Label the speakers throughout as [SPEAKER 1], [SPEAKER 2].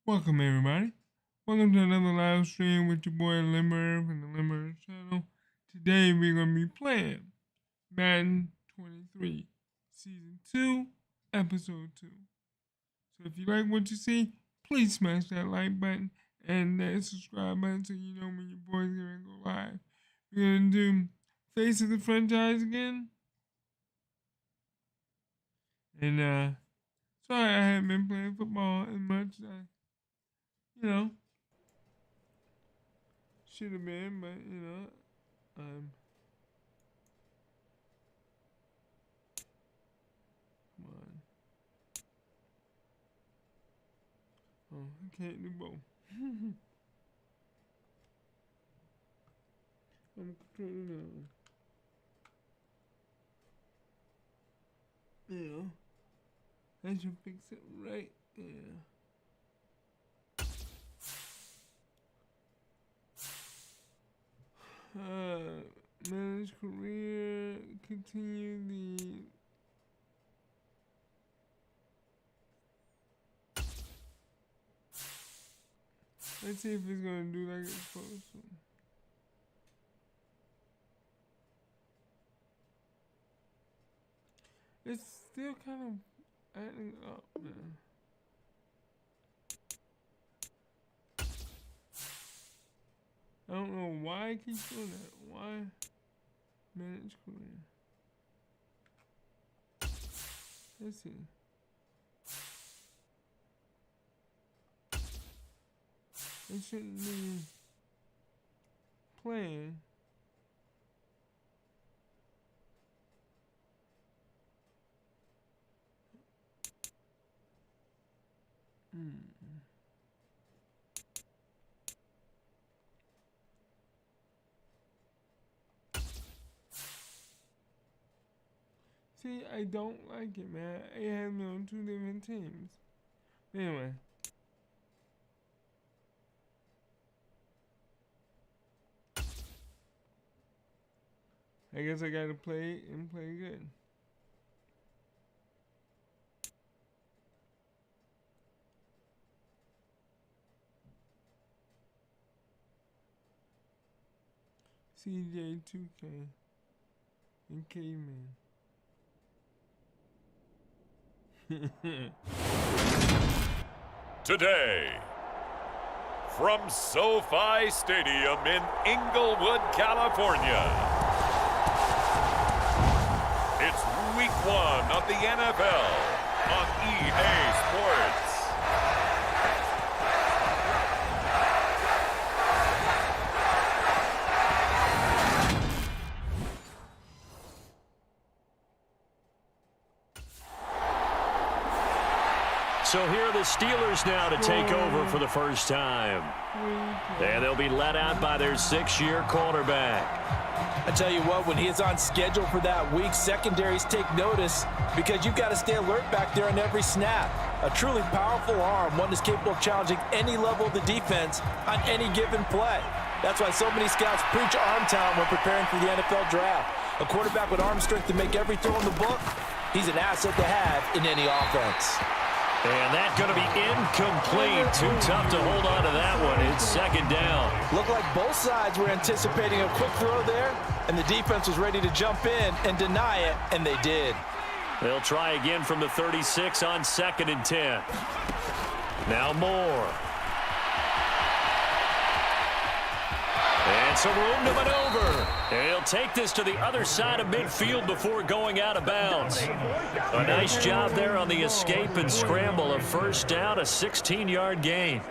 [SPEAKER 1] Welcome everybody. Welcome to another live stream with your boy Limber from the Limber channel. Today we're gonna be playing Madden 23, Season 2, Episode 2. So if you like what you see, please smash that like button and that subscribe button so you know when your boy's gonna go live. We're gonna do Face of the Franchise again. And sorry I haven't been playing football as much as should have been, but come on. Oh, I can't do both. I'm controlling that one. Yeah, I should fix it right there. Manage career, continue the let's see if it's gonna do like it's supposed to. It's still kind of adding up, man. I don't know why I keep doing that. Why? Manage career. Let's see. It shouldn't be playing. See, I don't like it, man. It has me on two different teams. Anyway. I guess I gotta play and play good. CJ2K and Caveman.
[SPEAKER 2] Today, from SoFi Stadium in Inglewood, California, it's Week 1 of the NFL on EA Sports.
[SPEAKER 3] So here are the Steelers now to take over for the first time. And they'll be led out by their 6-year quarterback.
[SPEAKER 4] I tell you what, when he is on schedule for that week, secondaries take notice because you've got to stay alert back there on every snap. A truly powerful arm, one that's capable of challenging any level of the defense on any given play. That's why so many scouts preach arm talent when preparing for the NFL draft. A quarterback with arm strength to make every throw in the book, he's an asset to have in any offense.
[SPEAKER 3] And that's going to be incomplete. Too tough to hold on to that one. It's second down.
[SPEAKER 4] Looked like both sides were anticipating a quick throw there, and the defense was ready to jump in and deny it, and they did.
[SPEAKER 3] They'll try again from the 36 on 2nd and 10. Now Moore. And some room to maneuver. And he'll take this to the other side of midfield before going out of bounds. A nice job there on the escape and scramble. A first down, a 16-yard gain.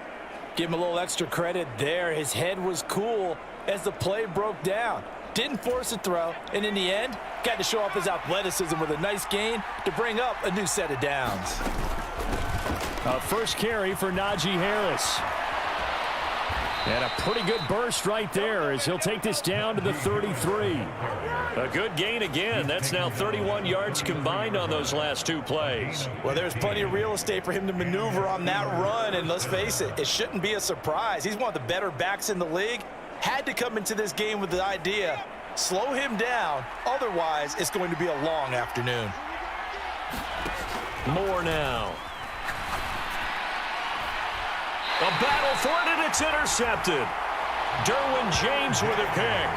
[SPEAKER 4] Give him a little extra credit there. His head was cool as the play broke down. Didn't force a throw, and in the end, got to show off his athleticism with a nice gain to bring up a new set of downs.
[SPEAKER 3] A first carry for Najee Harris. And a pretty good burst right there as he'll take this down to the 33. A good gain again. That's now 31 yards combined on those last two plays.
[SPEAKER 4] Well, there's plenty of real estate for him to maneuver on that run, and let's face it, it shouldn't be a surprise. He's one of the better backs in the league. Had to come into this game with the idea, slow him down, otherwise it's going to be a long afternoon.
[SPEAKER 3] Moore now. battle for it, and it's intercepted. Derwin James with a pick.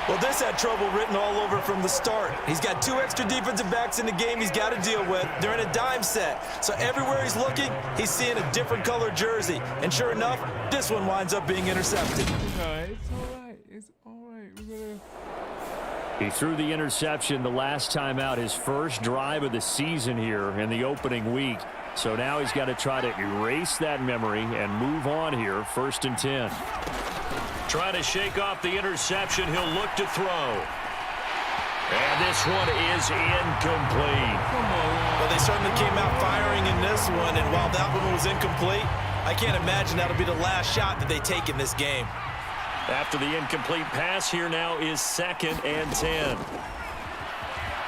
[SPEAKER 4] Well, this had trouble written all over from the start. He's got 2 extra defensive backs in the game he's got to deal with. They're in a dime set. So everywhere he's looking, he's seeing a different color jersey. And sure enough, this one winds up being intercepted.
[SPEAKER 1] It's all right. It's all right. We're going to...
[SPEAKER 3] He threw the interception the last time out, his first drive of the season here in the opening week. So now he's got to try to erase that memory and move on here, 1st and 10. Trying to shake off the interception. He'll look to throw. And this one is incomplete.
[SPEAKER 4] Well, they certainly came out firing in this one, and while that one was incomplete, I can't imagine that'll be the last shot that they take in this game.
[SPEAKER 3] After the incomplete pass, here now is 2nd and 10.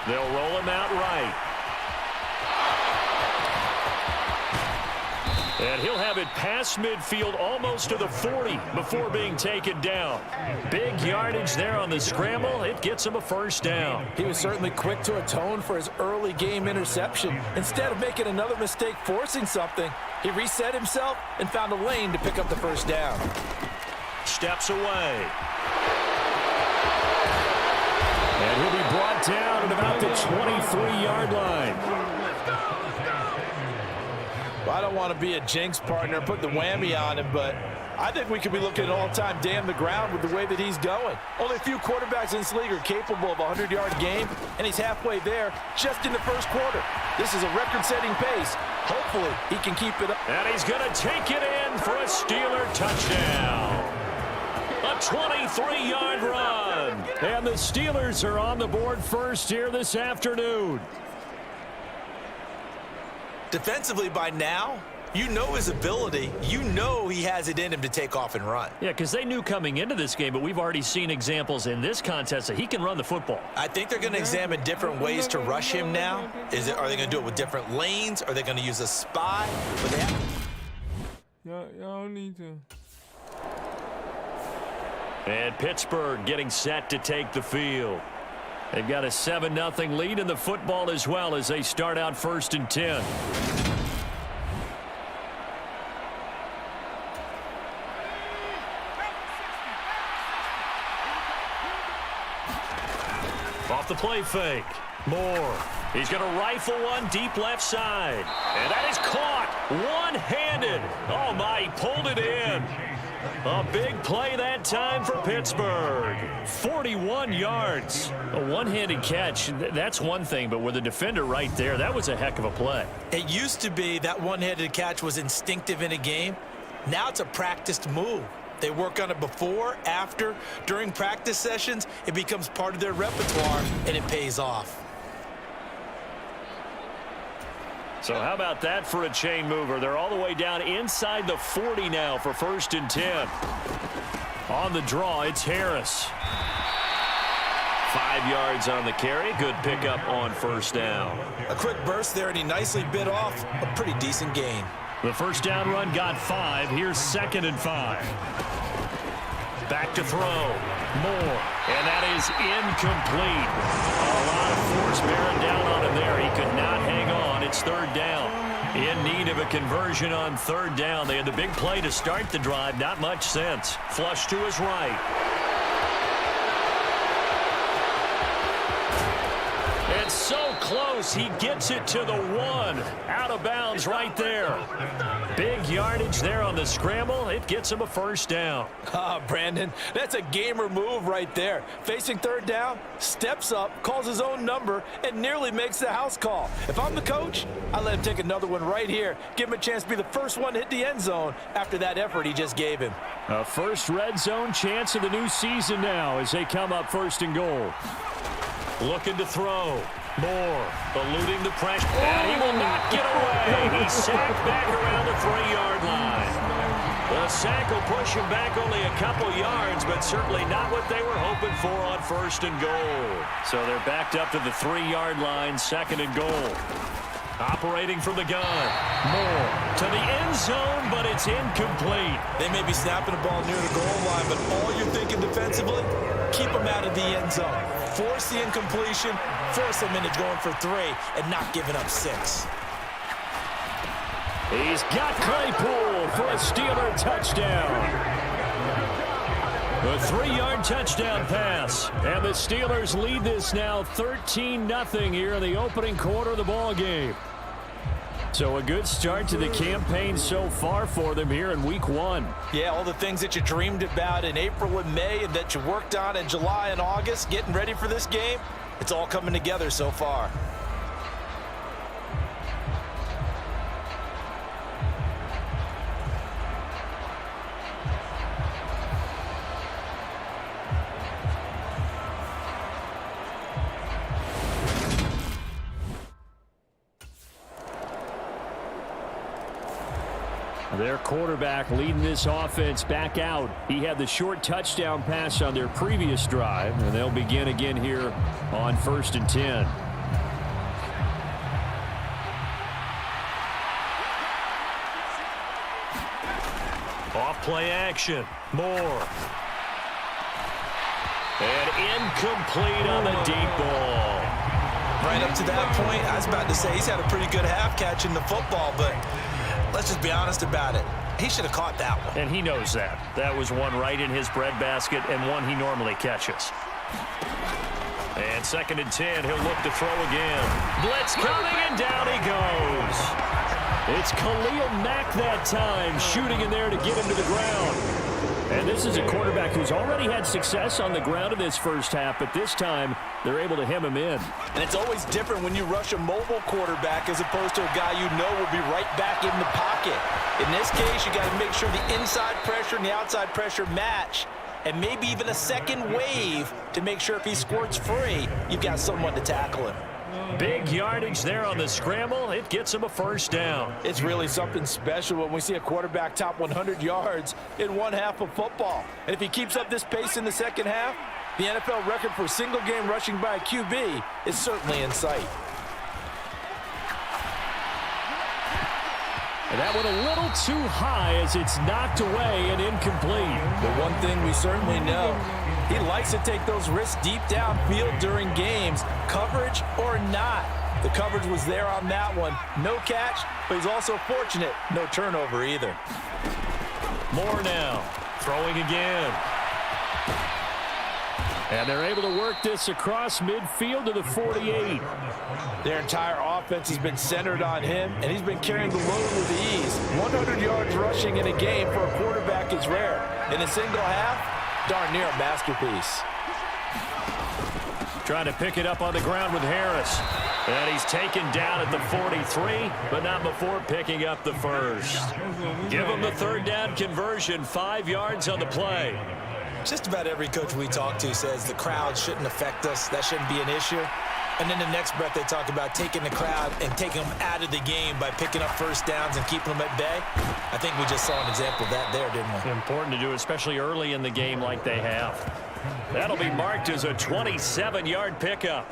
[SPEAKER 3] They'll roll him out right. And he'll have it past midfield almost to the 40 before being taken down. Big yardage there on the scramble. It gets him a 1st down.
[SPEAKER 4] He was certainly quick to atone for his early game interception. Instead of making another mistake forcing something, he reset himself and found a lane to pick up the 1st down.
[SPEAKER 3] Steps away. And he'll be brought down at about the 23-yard line.
[SPEAKER 4] Well, I don't want to be a jinx partner, put the whammy on him, but I think we could be looking at all-time damn the ground with the way that he's going. Only a few quarterbacks in this league are capable of a 100-yard game, and he's halfway there just in the 1st quarter. This is a record-setting pace. Hopefully, he can keep it up.
[SPEAKER 3] And he's going to take it in for a Steeler touchdown. A 23-yard run. And the Steelers are on the board first here this afternoon.
[SPEAKER 4] Defensively by now, you know his ability. You know he has it in him to take off and run.
[SPEAKER 3] Yeah, because they knew coming into this game, but we've already seen examples in this contest that he can run the football.
[SPEAKER 4] I think they're going to examine different ways to rush him now. Are they going to do it with different lanes? Are they going to use a spy?
[SPEAKER 1] Y'all need to...
[SPEAKER 3] And Pittsburgh getting set to take the field. They've got a 7-0 lead in the football as well as they start out 1st and 10. Off the play fake. Moore. He's going to rifle one deep left side. And that is caught one-handed. Oh, my, he pulled it in. A big play that time for Pittsburgh. 41 yards. A one-handed catch, that's one thing, but with a defender right there, that was a heck of a play.
[SPEAKER 4] It used to be that one-handed catch was instinctive in a game. Now it's a practiced move. They work on it before, after, during practice sessions. It becomes part of their repertoire, and it pays off.
[SPEAKER 3] So how about that for a chain mover? They're all the way down inside the 40 now for 1st and 10. On the draw, it's Harris. 5 yards on the carry. Good pickup on 1st down.
[SPEAKER 4] A quick burst there, and he nicely bit off a pretty decent gain.
[SPEAKER 3] The 1st down run got 5. Here's 2nd and 5. Back to throw. Moore. And that is incomplete. A lot of force bearing down on him there. He could not hang on. It's 3rd down. In need of a conversion on 3rd down. They had the big play to start the drive. Not much sense. Flush to his right. It's so close. He gets it to the 1. Out of bounds right there. Big yardage there on the scramble. It gets him a 1st down.
[SPEAKER 4] Brandon, that's a gamer move right there. Facing 3rd down, steps up, calls his own number, and nearly makes the house call. If I'm the coach, I let him take another one right here. Give him a chance to be the first one to hit the end zone after that effort he just gave him.
[SPEAKER 3] A first red zone chance of the new season now as they come up 1st and goal. Looking to throw. Moore eluding the pressure. And he will not get away. He's sacked back around the 3-yard line. The sack will push him back only a couple yards, but certainly not what they were hoping for on 1st and goal. So they're backed up to the 3-yard line, 2nd and goal. Operating from the gun. Moore to the end zone, but it's incomplete.
[SPEAKER 4] They may be snapping the ball near the goal line, but all you're thinking defensively, keep them out of the end zone. Force the
[SPEAKER 3] He's got Claypool for a Steeler touchdown. A 3-yard touchdown pass. And the Steelers lead this now 13-0 here in the opening quarter of the ball game. So a good start to the campaign so far for them here in week 1.
[SPEAKER 4] Yeah, all the things that you dreamed about in April and May and that you worked on in July and August, getting ready for this game, it's all coming together so far.
[SPEAKER 3] Their quarterback leading this offense back out. He had the short touchdown pass on their previous drive, and they'll begin again here on 1st and 10. Off play action. Moore. And incomplete on the deep ball.
[SPEAKER 4] Right up to that point, I was about to say he's had a pretty good half catching the football, but let's just be honest about it. He should have caught that one.
[SPEAKER 3] And he knows that. That was one right in his breadbasket and one he normally catches. And 2nd and 10, he'll look to throw again. Blitz coming, and down he goes. It's Khalil Mack that time, shooting in there to get him to the ground. And this is a quarterback who's already had success on the ground in this first half, but this time they're able to hem him in.
[SPEAKER 4] And it's always different when you rush a mobile quarterback as opposed to a guy you know will be right back in the pocket. In this case, you got to make sure the inside pressure and the outside pressure match, and maybe even a second wave to make sure if he squirts free, you've got someone to tackle him.
[SPEAKER 3] Big yardage there on the scramble. It gets him a first down.
[SPEAKER 4] It's really something special when we see a quarterback top 100 yards in one half of football. And if he keeps up this pace in the second half, the NFL record for single game rushing by a QB is certainly in sight.
[SPEAKER 3] And that one a little too high as it's knocked away and incomplete.
[SPEAKER 4] But one thing we certainly know, he likes to take those risks deep downfield during games, coverage or not. The coverage was there on that one. No catch, but he's also fortunate. No turnover either.
[SPEAKER 3] Moore now, throwing again. And they're able to work this across midfield to the 48.
[SPEAKER 4] Their entire offense has been centered on him, and he's been carrying the load with ease. 100 yards rushing in a game for a quarterback is rare. In a single half, darn near a masterpiece.
[SPEAKER 3] Trying to pick it up on the ground with Harris. And he's taken down at the 43, but not before picking up the first. Give him the 3rd down conversion, 5 yards on the play.
[SPEAKER 4] Just about every coach we talk to says the crowd shouldn't affect us. That shouldn't be an issue. And then the next breath they talk about taking the crowd and taking them out of the game by picking up first downs and keeping them at bay. I think we just saw an example of that there, didn't we?
[SPEAKER 3] Important to do, especially early in the game like they have. That'll be marked as a 27-yard pickup.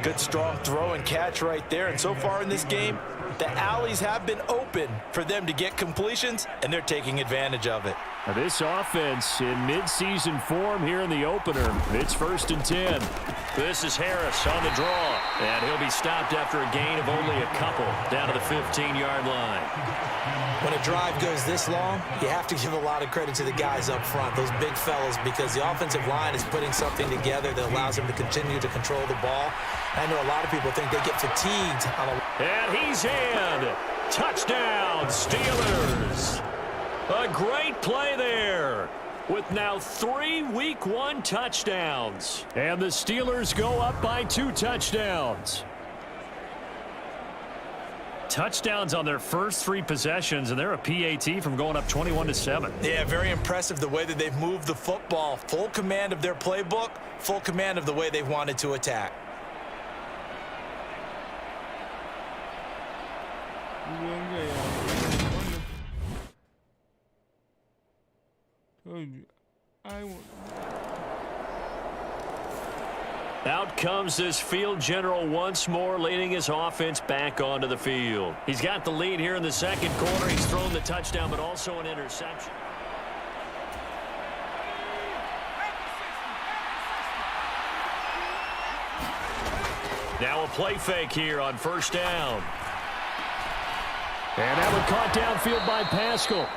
[SPEAKER 4] Good strong throw and catch right there. And so far in this game, the alleys have been open for them to get completions, and they're taking advantage of it.
[SPEAKER 3] Now this offense in midseason form here in the opener. It's 1st and 10. This is Harris on the draw, and he'll be stopped after a gain of only a couple down to the 15-yard line.
[SPEAKER 4] When a drive goes this long, you have to give a lot of credit to the guys up front, those big fellas, because the offensive line is putting something together that allows them to continue to control the ball. I know a lot of people think they get fatigued on a...
[SPEAKER 3] And he's in. Touchdown, Steelers. A great play there with now 3 Week 1 touchdowns. And the Steelers go up by 2 touchdowns. Touchdowns on their first 3 possessions, and they're a PAT from going up 21-7.
[SPEAKER 4] Yeah, very impressive the way that they've moved the football. Full command of their playbook, full command of the way they've wanted to attack.
[SPEAKER 1] Told you, I want.
[SPEAKER 3] Out comes this field general once more, leading his offense back onto the field. He's got the lead here in the second quarter. He's thrown the touchdown, but also an interception. Now a play fake here on 1st down. And that one caught downfield by Pascal.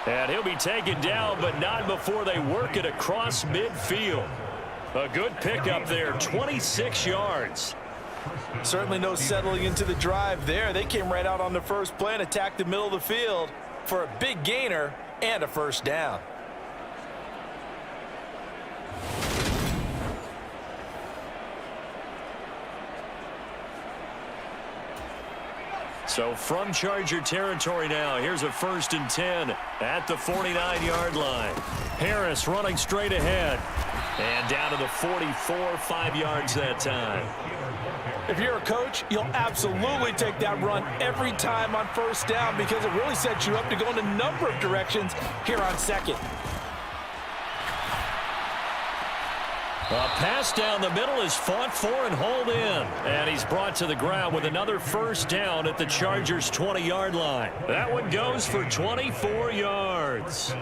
[SPEAKER 3] And he'll be taken down, but not before they work it across midfield. A good pickup there, 26 yards.
[SPEAKER 4] Certainly no settling into the drive there. They came right out on the first play and attacked the middle of the field for a big gainer and a first down.
[SPEAKER 3] So from Charger territory now, here's a 1st and 10 at the 49-yard line. Harris running straight ahead. And down to the 44, 5 yards that time.
[SPEAKER 4] If you're a coach, you'll absolutely take that run every time on first down because it really sets you up to go in a number of directions here on second.
[SPEAKER 3] A pass down the middle is fought for and hauled in. And he's brought to the ground with another first down at the Chargers' 20-yard line. That one goes for 24 yards.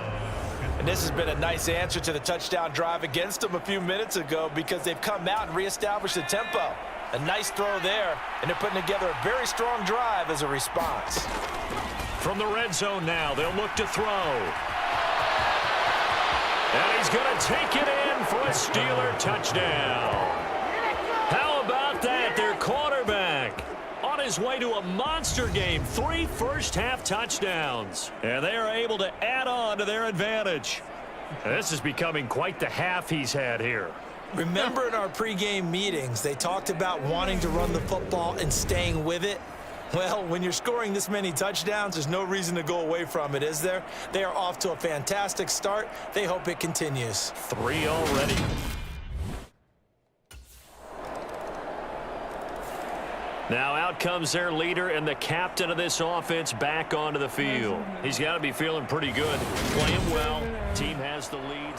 [SPEAKER 4] And this has been a nice answer to the touchdown drive against them a few minutes ago because they've come out and reestablished the tempo. A nice throw there, and they're putting together a very strong drive as a response.
[SPEAKER 3] From the red zone now, they'll look to throw. And he's going to take it in for a Steeler touchdown. How about that? Their quarterback on his way to a monster game. 3 first-half touchdowns. And they are able to add on to their advantage. This is becoming quite the half he's had here.
[SPEAKER 4] Remember in our pregame meetings, they talked about wanting to run the football and staying with it? Well, when you're scoring this many touchdowns, there's no reason to go away from it, is there? They are off to a fantastic start. They hope it continues.
[SPEAKER 3] 3 already. Now out comes their leader and the captain of this offense back onto the field. He's got to be feeling pretty good. Playing well. Team has the lead.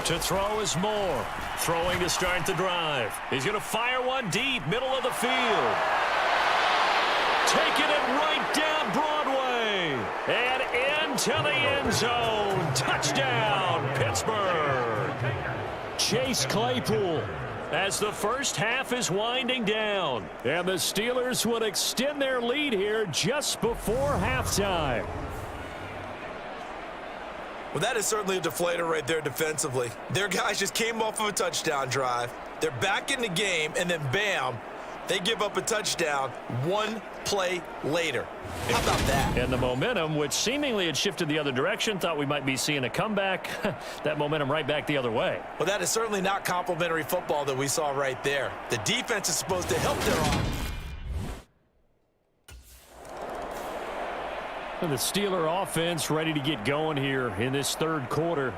[SPEAKER 3] To throw is Moore. Throwing to start the drive. He's going to fire one deep, middle of the field. Taking it right down Broadway. And into the end zone. Touchdown, Pittsburgh. Chase Claypool as the first half is winding down. And the Steelers would extend their lead here just before halftime.
[SPEAKER 4] Well, that is certainly a deflator right there defensively. Their guys just came off of a touchdown drive. They're back in the game, and then bam, they give up a touchdown 1 play later. How about that?
[SPEAKER 3] And the momentum, which seemingly had shifted the other direction, thought we might be seeing a comeback. That momentum right back the other way.
[SPEAKER 4] Well, that is certainly not complimentary football that we saw right there. The defense is supposed to help their offense.
[SPEAKER 3] The Steeler offense ready to get going here in this third quarter.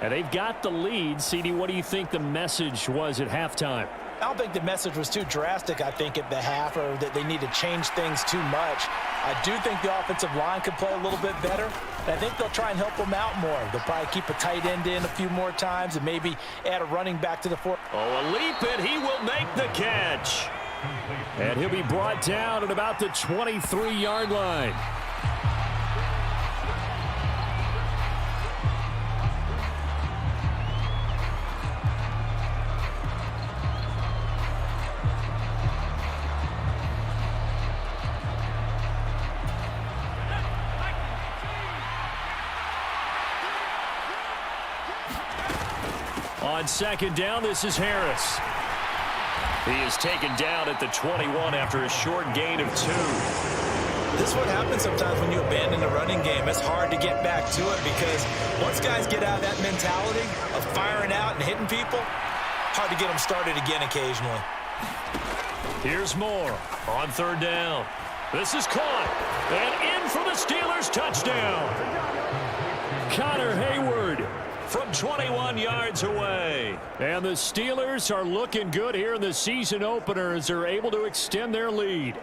[SPEAKER 3] And they've got the lead. CD, what do you think the message was at halftime?
[SPEAKER 4] I don't think the message was too drastic, I think, at the half, or that they need to change things too much. I do think the offensive line could play a little bit better. And I think they'll try and help them out more. They'll probably keep a tight end in a few more times and maybe add a running back to the fore.
[SPEAKER 3] Oh, a leap, and he will make the catch. And he'll be brought down at about the 23-yard line. On second down, this is Harris. He is taken down at the 21 after a short gain of 2.
[SPEAKER 4] This is what happens sometimes when you abandon the running game. It's hard to get back to it because once guys get out of that mentality of firing out and hitting people, hard to get them started again occasionally.
[SPEAKER 3] Here's Moore on third down. This is caught. And in for the Steelers touchdown. Connor Hayward from 21 yards away. And the Steelers are looking good here in the season opener as they're able to extend their lead.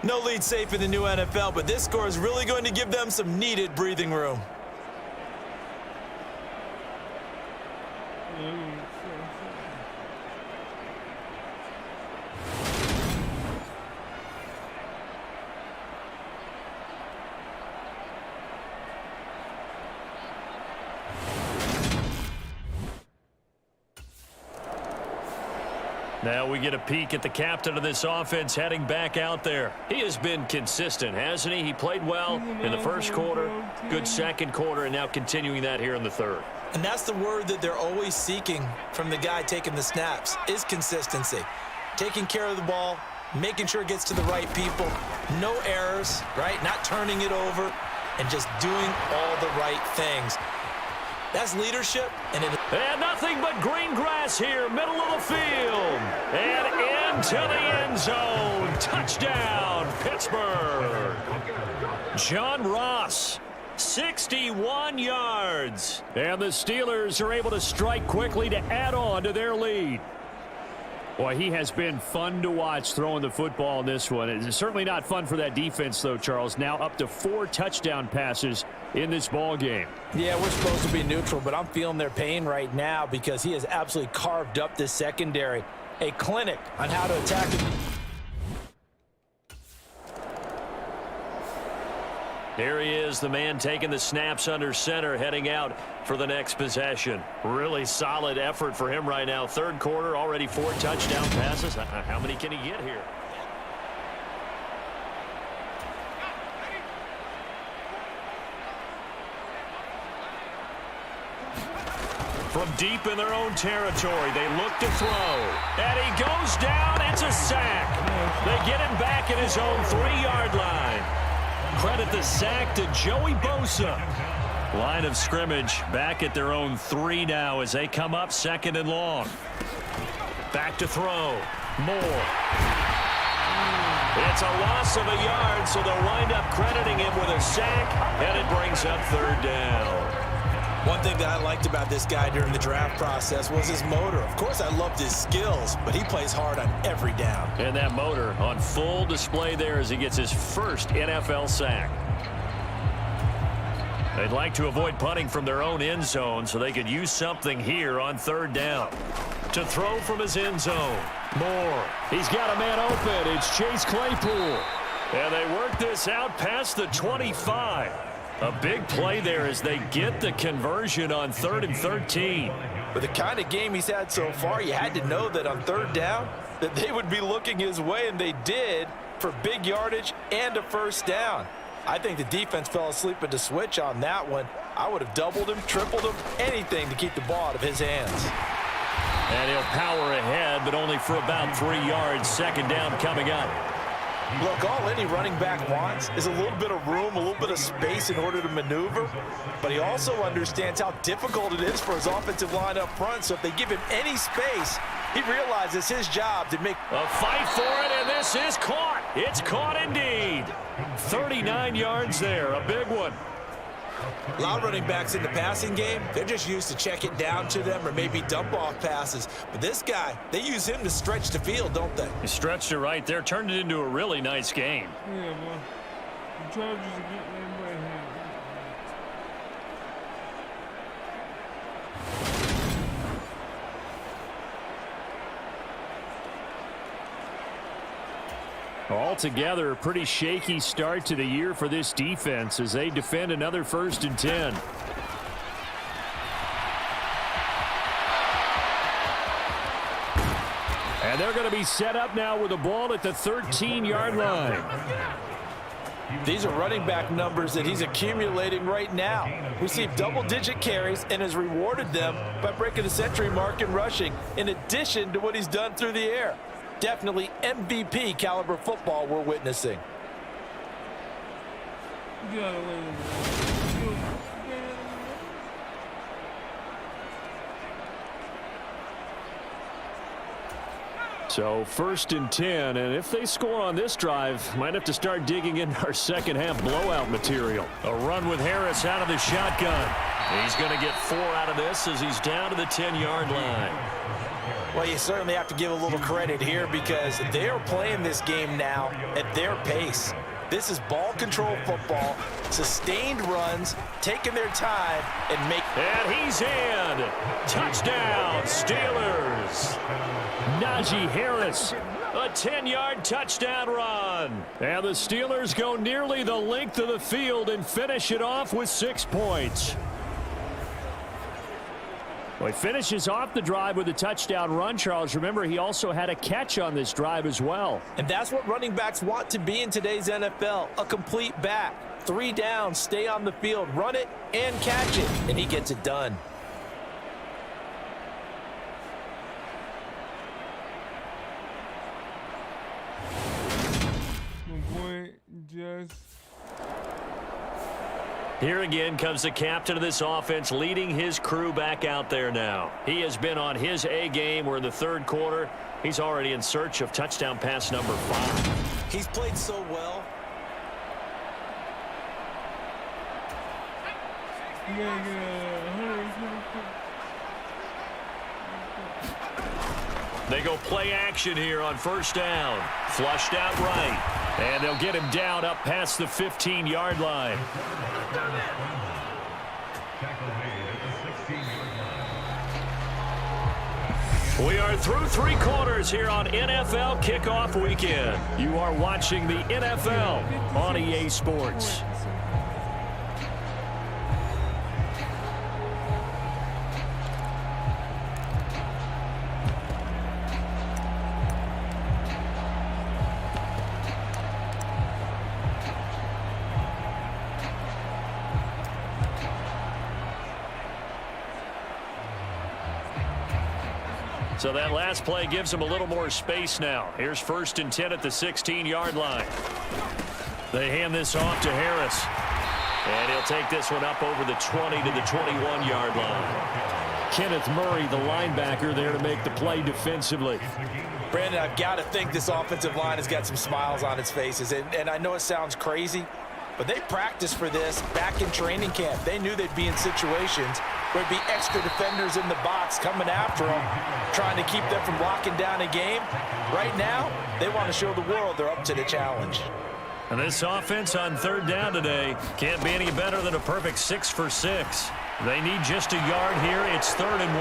[SPEAKER 4] No lead safe in the new NFL, but this score is really going to give them some needed breathing room.
[SPEAKER 3] Now we get a peek at the captain of this offense heading back out there. He has been consistent, hasn't he? He played well in the first quarter, good second quarter, and now continuing that here in the third.
[SPEAKER 4] And that's the word that they're always seeking from the guy taking the snaps, is consistency. Taking care of the ball, making sure it gets to the right people, no errors, right? Not turning it over, and just doing all the right things. That's leadership. And
[SPEAKER 3] nothing but green grass here, middle of the field. And into the end zone. Touchdown, Pittsburgh. John Ross, 61 yards. And the Steelers are able to strike quickly to add on to their lead. Boy, he has been fun to watch throwing the football in this one. It's certainly not fun for that defense, though, Charles. Now up to 4 touchdown passes in this ball game.
[SPEAKER 4] Yeah, we're supposed to be neutral, but I'm feeling their pain right now because he has absolutely carved up this secondary. A clinic on how to attack it.
[SPEAKER 3] Here he is, the man taking the snaps under center, heading out for the next possession. Really solid effort for him right now. Third quarter, already 4 touchdown passes. How many can he get here? From deep in their own territory, they look to throw. And he goes down. It's a sack. They get him back at his own 3-yard line. Credit the sack to Joey Bosa. Line of scrimmage back at their own 3 now as they come up 2nd and long. Back to throw. Moore. It's a loss of a yard, so they'll wind up crediting him with a sack, and it brings up 3rd down.
[SPEAKER 4] One thing that I liked about this guy during the draft process was his motor. Of course, I loved his skills, but he plays hard on every down.
[SPEAKER 3] And that motor on full display there as he gets his first NFL sack. They'd like to avoid punting from their own end zone so they could use something here on 3rd down. To throw from his end zone. Moore. He's got a man open. It's Chase Claypool. And they work this out past the 25. A big play there as they get the conversion on 3rd and 13.
[SPEAKER 4] With the kind of game he's had so far, you had to know that on 3rd down that they would be looking his way, and they did, for big yardage and a 1st down. I think the defense fell asleep at the switch on that one. I would have doubled him, tripled him, anything to keep the ball out of his hands.
[SPEAKER 3] And he'll power ahead, but only for about 3 yards. 2nd down coming up.
[SPEAKER 4] Look, all any running back wants is a little bit of room, a little bit of space in order to maneuver, but he also understands how difficult it is for his offensive line up front, so if they give him any space, he realizes his job to make
[SPEAKER 3] a fight for it, and this is caught. It's caught indeed. 39 yards there, a big one.
[SPEAKER 4] A lot of running backs in the passing game, they're just used to check it down to them or maybe dump off passes. But this guy, they use him to stretch the field, don't they?
[SPEAKER 3] He stretched it right there, turned it into a really nice game.
[SPEAKER 1] Yeah, well, the Chargers are getting them right here.
[SPEAKER 3] Altogether, a pretty shaky start to the year for this defense as they defend another 1st and 10. And they're going to be set up now with the ball at the 13-yard line.
[SPEAKER 4] These are running back numbers that he's accumulating right now. Received double-digit carries and has rewarded them by breaking the century mark in rushing, in addition to what he's done through the air. Definitely MVP caliber football we're witnessing.
[SPEAKER 3] So 1st and 10, and if they score on this drive, might have to start digging into our second half blowout material. A run with Harris out of the shotgun. He's going to get 4 out of this as he's down to the 10-yard line.
[SPEAKER 4] Well, you certainly have to give a little credit here because they are playing this game now at their pace. This is ball control football, sustained runs, taking their time, and make.
[SPEAKER 3] And he's in. Touchdown, Steelers. Najee Harris, a 10-yard touchdown run. And the Steelers go nearly the length of the field and finish it off with 6 points. Well, he finishes off the drive with a touchdown run, Charles. Remember, he also had a catch on this drive as well.
[SPEAKER 4] And that's what running backs want to be in today's NFL, a complete back. 3 downs, stay on the field, run it, and catch it, and he gets it done.
[SPEAKER 1] My boy just...
[SPEAKER 3] Here again comes the captain of this offense, leading his crew back out there now. He has been on his A game. We're in the 3rd quarter. He's already in search of touchdown pass number 5.
[SPEAKER 4] He's played so well.
[SPEAKER 1] You gotta get
[SPEAKER 3] They go play action here on 1st down. Flushed out right. And they'll get him down up past the 15-yard line. We are through 3 quarters here on NFL Kickoff Weekend. You are watching the NFL on EA Sports. So that last play gives him a little more space now. Here's 1st and 10 at the 16-yard line. They hand this off to Harris. And he'll take this one up over the 20 to the 21-yard line. Kenneth Murray, the linebacker, there to make the play defensively.
[SPEAKER 4] Brandon, I've got to think this offensive line has got some smiles on its faces. And I know it sounds crazy, but they practiced for this back in training camp. They knew they'd be in situations where there'd be extra defenders in the box coming after them, trying to keep them from locking down a game. Right now, they want to show the world they're up to the challenge.
[SPEAKER 3] And this offense on 3rd down today can't be any better than a perfect 6 for 6. They need just a yard here. It's 3rd and 1.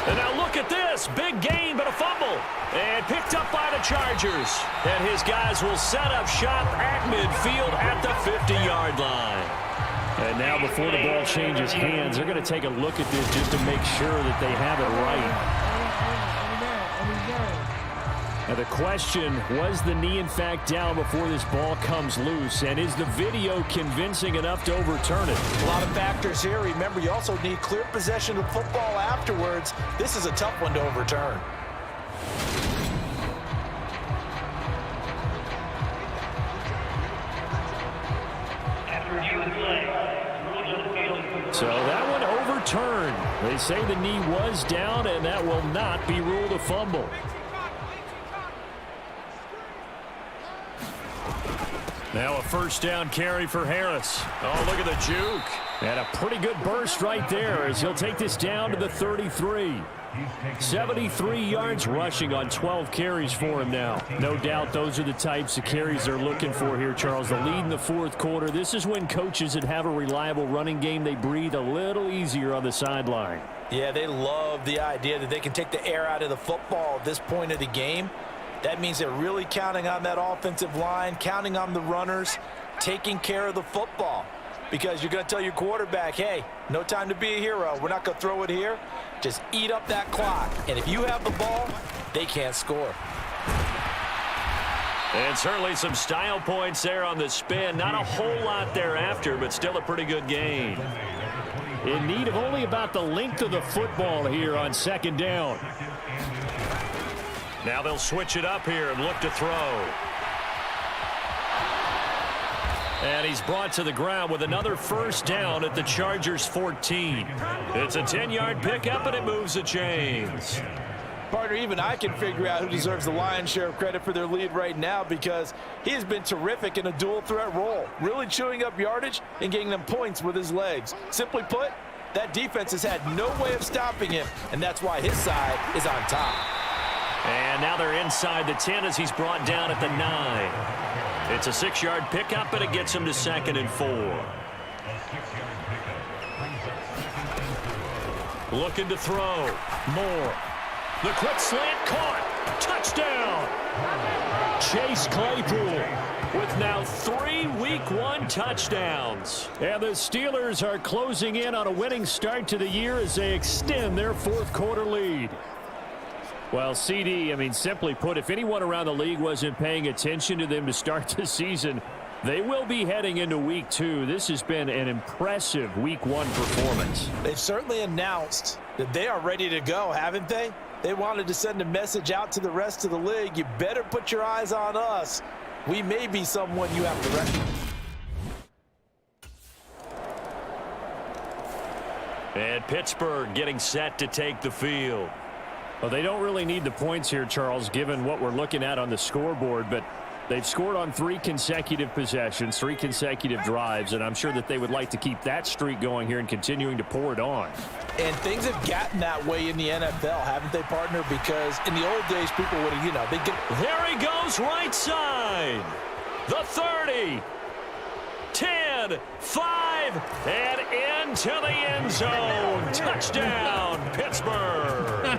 [SPEAKER 3] And now look at this. Big gain, but a fumble. And picked up by the Chargers. And his guys will set up shop at midfield at the 50-yard line. And now before the ball changes hands, they're going to take a look at this just to make sure that they have it right. Now the question, was the knee in fact down before this ball comes loose? And is the video convincing enough to overturn it?
[SPEAKER 4] A lot of factors here. Remember, you also need clear possession of football afterwards. This is a tough one to overturn.
[SPEAKER 3] So that one overturned. They say the knee was down, and that will not be ruled a fumble. Now a 1st down carry for Harris. Oh, look at the juke. And a pretty good burst right there as he'll take this down to the 33. 73 yards rushing on 12 carries for him now. No doubt those are the types of carries they're looking for here, Charles. The lead in the 4th quarter. This is when coaches that have a reliable running game, they breathe a little easier on the sideline.
[SPEAKER 4] Yeah, they love the idea that they can take the air out of the football at this point of the game. That means they're really counting on that offensive line, counting on the runners, taking care of the football. Because you're going to tell your quarterback, hey, no time to be a hero. We're not going to throw it here. Just eat up that clock. And if you have the ball, they can't score.
[SPEAKER 3] And certainly some style points there on the spin. Not a whole lot thereafter, but still a pretty good gain. In need of only about the length of the football here on 2nd down. Now they'll switch it up here and look to throw. And he's brought to the ground with another 1st down at the Chargers 14. It's a 10-yard pickup, and it moves the chains.
[SPEAKER 4] Partner, even I can figure out who deserves the lion's share of credit for their lead right now, because he has been terrific in a dual threat role, really chewing up yardage and getting them points with his legs. Simply put, that defense has had no way of stopping him, and that's why his side is on top.
[SPEAKER 3] And now they're inside the 10 as he's brought down at the 9. It's a 6-yard pickup, and it gets him to 2nd and 4. Looking to throw. Moore. The quick slant caught. Touchdown! Chase Claypool with now 3 Week 1 touchdowns. And the Steelers are closing in on a winning start to the year as they extend their fourth quarter lead. Well, CD, simply put, if anyone around the league wasn't paying attention to them to start the season, they will be heading into Week 2. This has been an impressive Week 1 performance.
[SPEAKER 4] They've certainly announced that they are ready to go, haven't they? They wanted to send a message out to the rest of the league. You better put your eyes on us. We may be someone you have to reckon.
[SPEAKER 3] And Pittsburgh getting set to take the field. Well, they don't really need the points here, Charles, given what we're looking at on the scoreboard, but they've scored on 3 consecutive possessions, 3 consecutive drives, and I'm sure that they would like to keep that streak going here and continuing to pour it on.
[SPEAKER 4] And things have gotten that way in the NFL, haven't they, partner? Because in the old days, people would have, they get...
[SPEAKER 3] There he goes, right side. The 30. 10, 5, and into the end zone. Touchdown, Pittsburgh.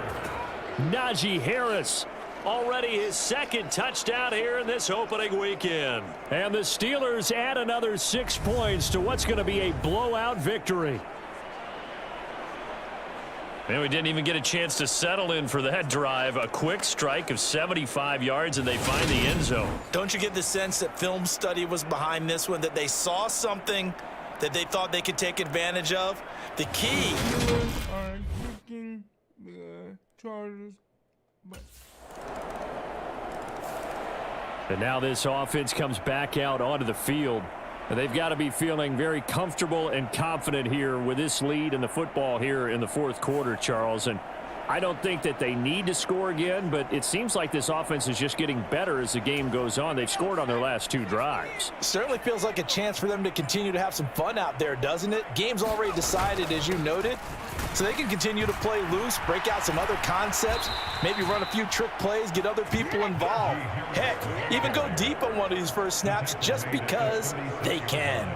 [SPEAKER 3] Najee Harris, already his 2nd touchdown here in this opening weekend. And the Steelers add another 6 points to what's going to be a blowout victory. Man, we didn't even get a chance to settle in for that drive. A quick strike of 75 yards, and they find the end zone.
[SPEAKER 4] Don't you get the sense that film study was behind this one, that they saw something that they thought they could take advantage of? The key.
[SPEAKER 1] Steelers are kicking the Chargers, but...
[SPEAKER 3] And now this offense comes back out onto the field. And they've got to be feeling very comfortable and confident here with this lead in the football here in the fourth quarter, Charles. And I don't think that they need to score again, but it seems like this offense is just getting better as the game goes on. They've scored on their last 2 drives.
[SPEAKER 4] Certainly feels like a chance for them to continue to have some fun out there, doesn't it? Game's already decided, as you noted, so they can continue to play loose, break out some other concepts, maybe run a few trick plays, get other people involved. Heck, even go deep on one of these first snaps just because they can.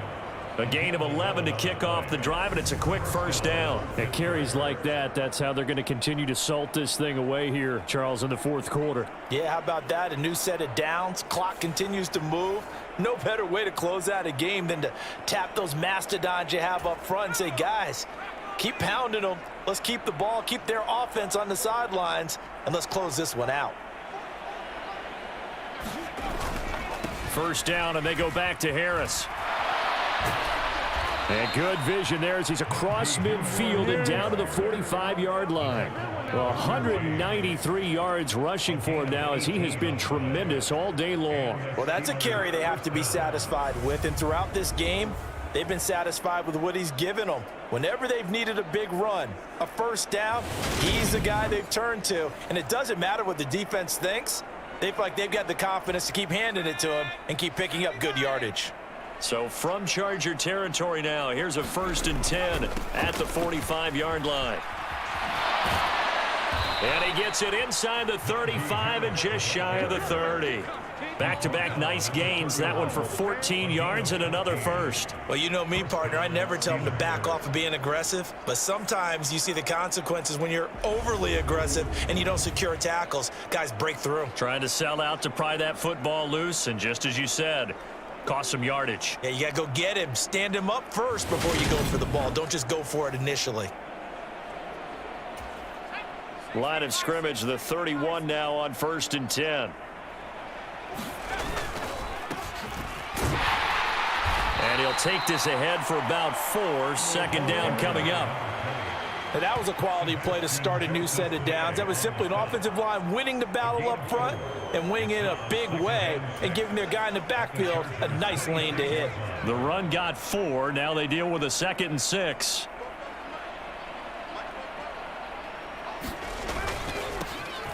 [SPEAKER 3] A gain of 11 to kick off the drive, and it's a quick first down. And carries like that, that's how they're going to continue to salt this thing away here, Charles, in the fourth quarter.
[SPEAKER 4] Yeah, how about that? A new set of downs. Clock continues to move. No better way to close out a game than to tap those mastodons you have up front and say, guys, keep pounding them. Let's keep the ball, keep their offense on the sidelines, and let's close this one out.
[SPEAKER 3] First down, and they go back to Harris. And good vision there as he's across midfield and down to the 45-yard line. Well, 193 yards rushing for him now as he has been tremendous all day long.
[SPEAKER 4] Well, that's a carry they have to be satisfied with, and throughout this game, they've been satisfied with what he's given them. Whenever they've needed a big run, a first down, he's the guy they've turned to. And it doesn't matter what the defense thinks. They feel like they've got the confidence to keep handing it to him and keep picking up good yardage.
[SPEAKER 3] So from Charger territory now, here's a 1st and 10 at the 45-yard line. And he gets it inside the 35 and just shy of the 30. Back-to-back nice gains. That one for 14 yards and another first.
[SPEAKER 4] Well, you know me, partner. I never tell them to back off of being aggressive. But sometimes you see the consequences when you're overly aggressive and you don't secure tackles. Guys break through.
[SPEAKER 3] Trying to sell out to pry that football loose. And just as you said, cost some yardage.
[SPEAKER 4] Yeah, you got to go get him. Stand him up first before you go for the ball. Don't just go for it initially.
[SPEAKER 3] Line of scrimmage, the 31 now on 1st and 10. And he'll take this ahead for about 4. 2nd down coming up.
[SPEAKER 4] And that was a quality play to start a new set of downs. That was simply an offensive line winning the battle up front and winning it in a big way and giving their guy in the backfield a nice lane to hit.
[SPEAKER 3] The run got 4. Now they deal with a 2nd and 6.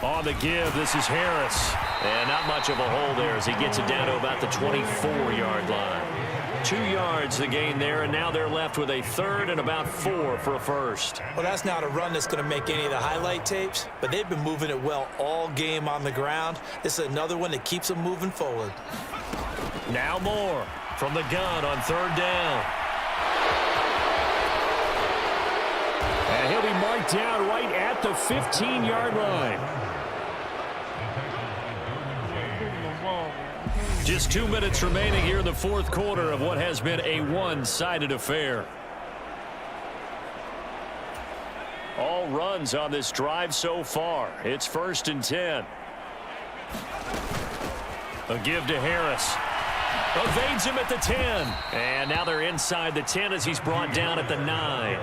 [SPEAKER 3] On the give, this is Harris. And not much of a hole there as he gets it down to about the 24-yard line. 2 yards the gain there, and now they're left with a 3rd and about 4 for a first.
[SPEAKER 4] Well, that's not a run that's going to make any of the highlight tapes, but they've been moving it well all game on the ground. This is another one that keeps them moving forward.
[SPEAKER 3] Now more from the gun on 3rd down. And he'll be marked down right at the 15-yard line.
[SPEAKER 1] ball, man.
[SPEAKER 3] Just 2 minutes remaining here in the fourth quarter of what has been a one-sided affair. All runs on this drive so far. It's 1st and 10. A give to Harris. Evades him at the 10. And now they're inside the 10 as he's brought down at the 9.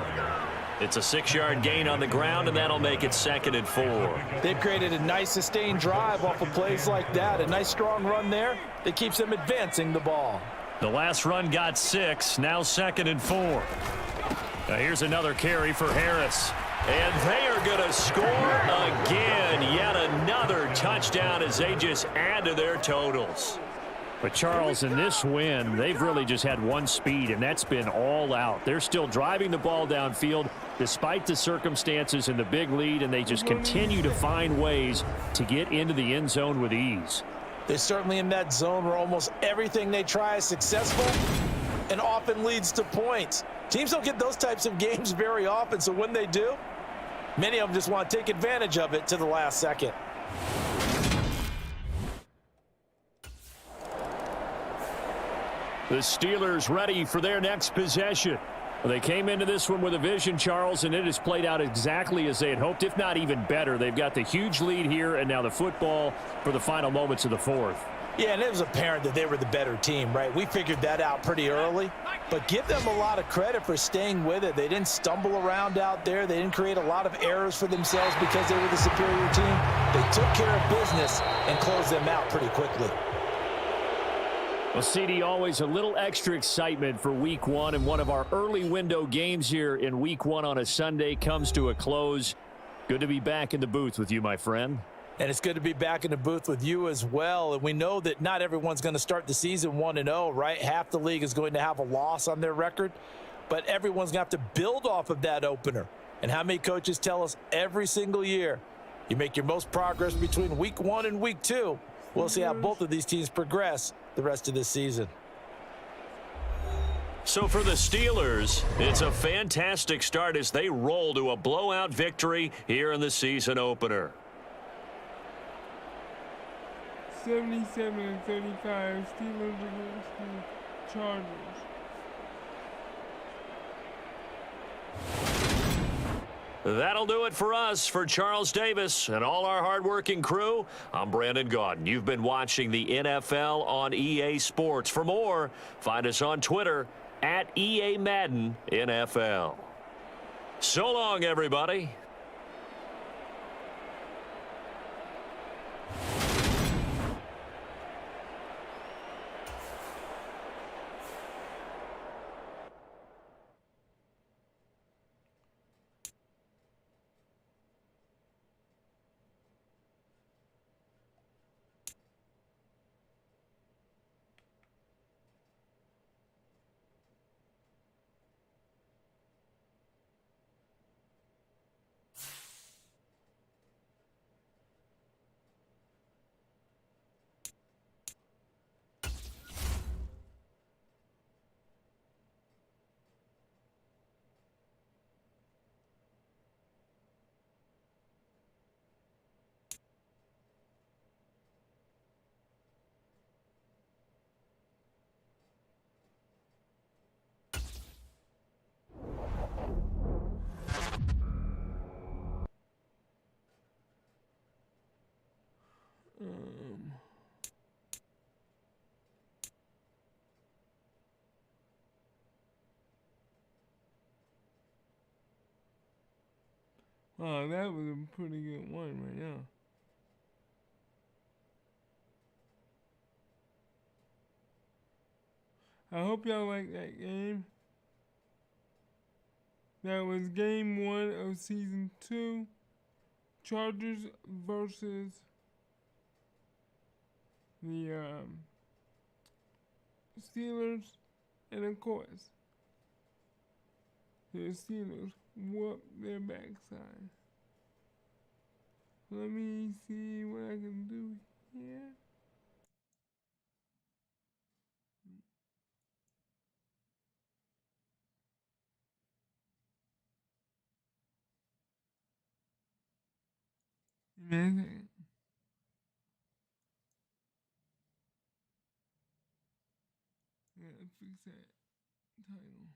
[SPEAKER 3] It's a 6-yard gain on the ground, and that'll make it 2nd and 4.
[SPEAKER 4] They've created a nice sustained drive off of plays like that. A nice strong run there that keeps them advancing the ball.
[SPEAKER 3] The last run got 6. Now 2nd and 4. Now here's another carry for Harris. And they are going to score again. Yet another touchdown as they just add to their totals. But, Charles, in this win, they've really just had one speed, and that's been all out. They're still driving the ball downfield despite the circumstances and the big lead, and they just continue to find ways to get into the end zone with ease.
[SPEAKER 4] They're certainly in that zone where almost everything they try is successful and often leads to points. Teams don't get those types of games very often, so when they do, many of them just want to take advantage of it to the last second. The Steelers ready for their next possession. Well, they came into this one with a vision, Charles, and it has played out exactly as they had hoped, if not even better. They've got the huge lead here, and now the football for the final moments of the fourth. Yeah, and it was apparent that they were the better team, right? We figured that out pretty early, but give them a lot of credit for staying with it. They didn't stumble around out there. They didn't create a lot of errors for themselves because they were the superior team. They took care of business and closed them out pretty quickly.
[SPEAKER 3] Well, CD, always a little extra excitement for Week 1, and one of our early window games here in Week 1 on a Sunday comes to a close. Good to be back in the booth with you, my friend.
[SPEAKER 4] And it's good to be back in the booth with you as well. And we know that not everyone's going to start the season 1-0, right? Half the league is going to have a loss on their record, but everyone's going to have to build off of that opener. And how many coaches tell us every single year, you make your most progress between Week 1 and Week 2. We'll see how both of these teams progress the rest of this season.
[SPEAKER 3] So for the Steelers, it's a fantastic start as they roll to a blowout victory here in the season opener.
[SPEAKER 1] 77-35, Steelers against the Chargers.
[SPEAKER 3] That'll do it for us. For Charles Davis and all our hardworking crew, I'm Brandon Gaudin. You've been watching the NFL on EA Sports. For more, find us on Twitter at EA Madden NFL. So long, everybody.
[SPEAKER 1] Oh, that was a pretty good one right now. I hope y'all like that game. That was game 1 of season 2. Chargers versus the Steelers. And of course, the Steelers whoop their backside. Let me see what I can do here. Amazing. fix that title.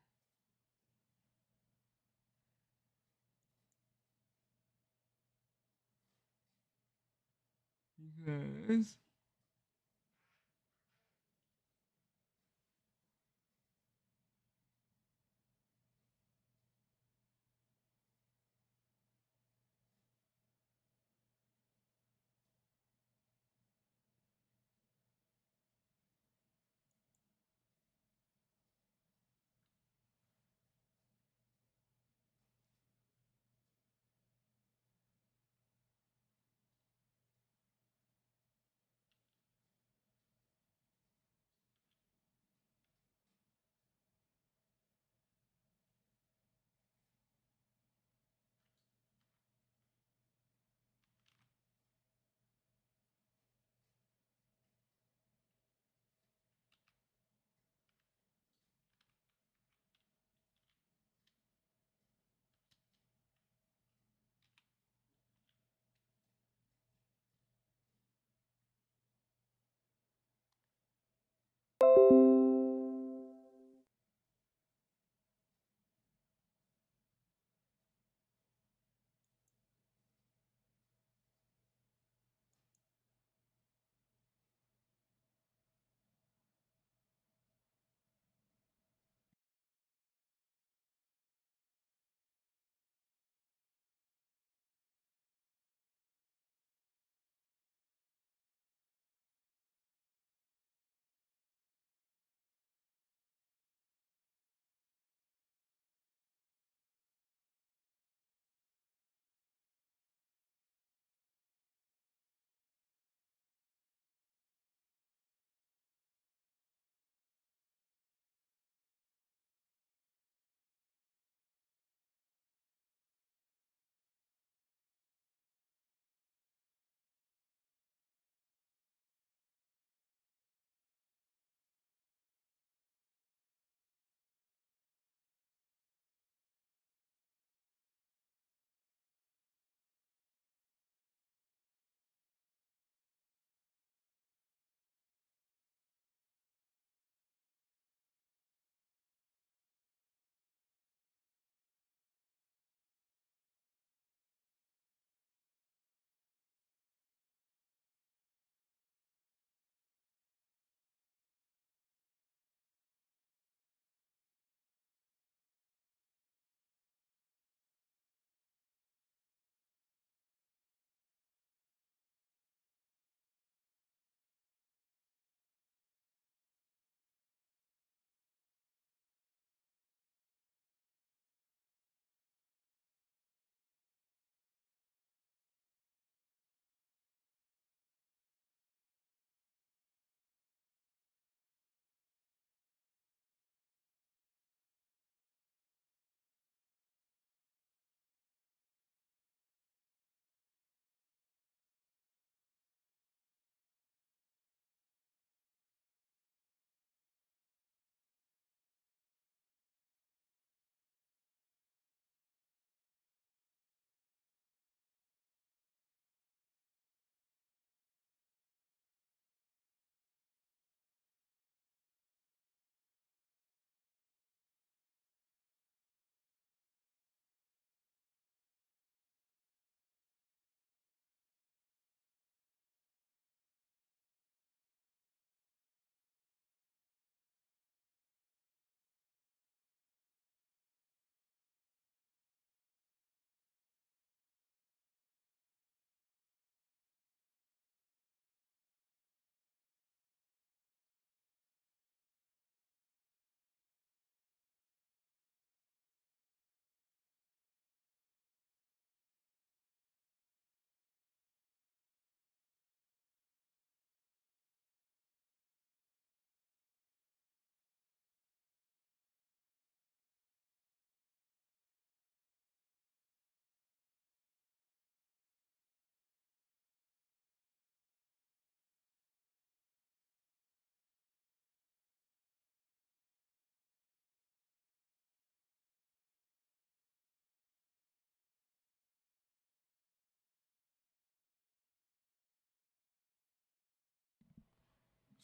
[SPEAKER 1] Because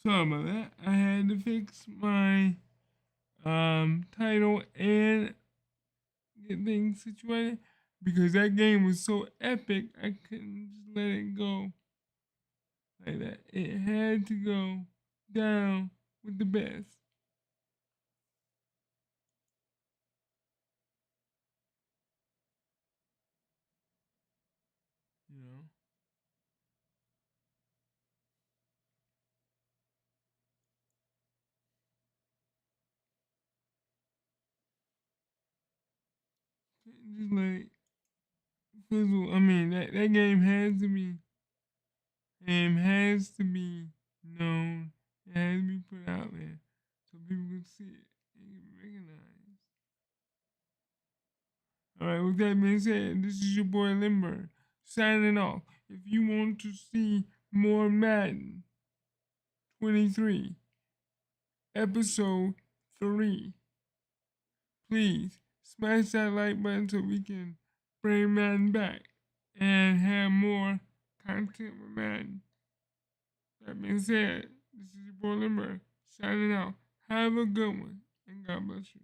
[SPEAKER 1] sorry about that. I had to fix my title and get things situated, because that game was so epic. I couldn't just let it go like that. It had to go down with the best. You know. Couldn't just let it fizzle. I mean, that game has to be known. It has to be put out there so people can see it and can recognize. All right, with that being said, this is your boy Limber signing off. If you want to see more Madden 23, episode 3, please smash that like button so we can bring Madden back and have more content with Madden. That being said, this is your boy Limber signing out. Have a good one, and God bless you.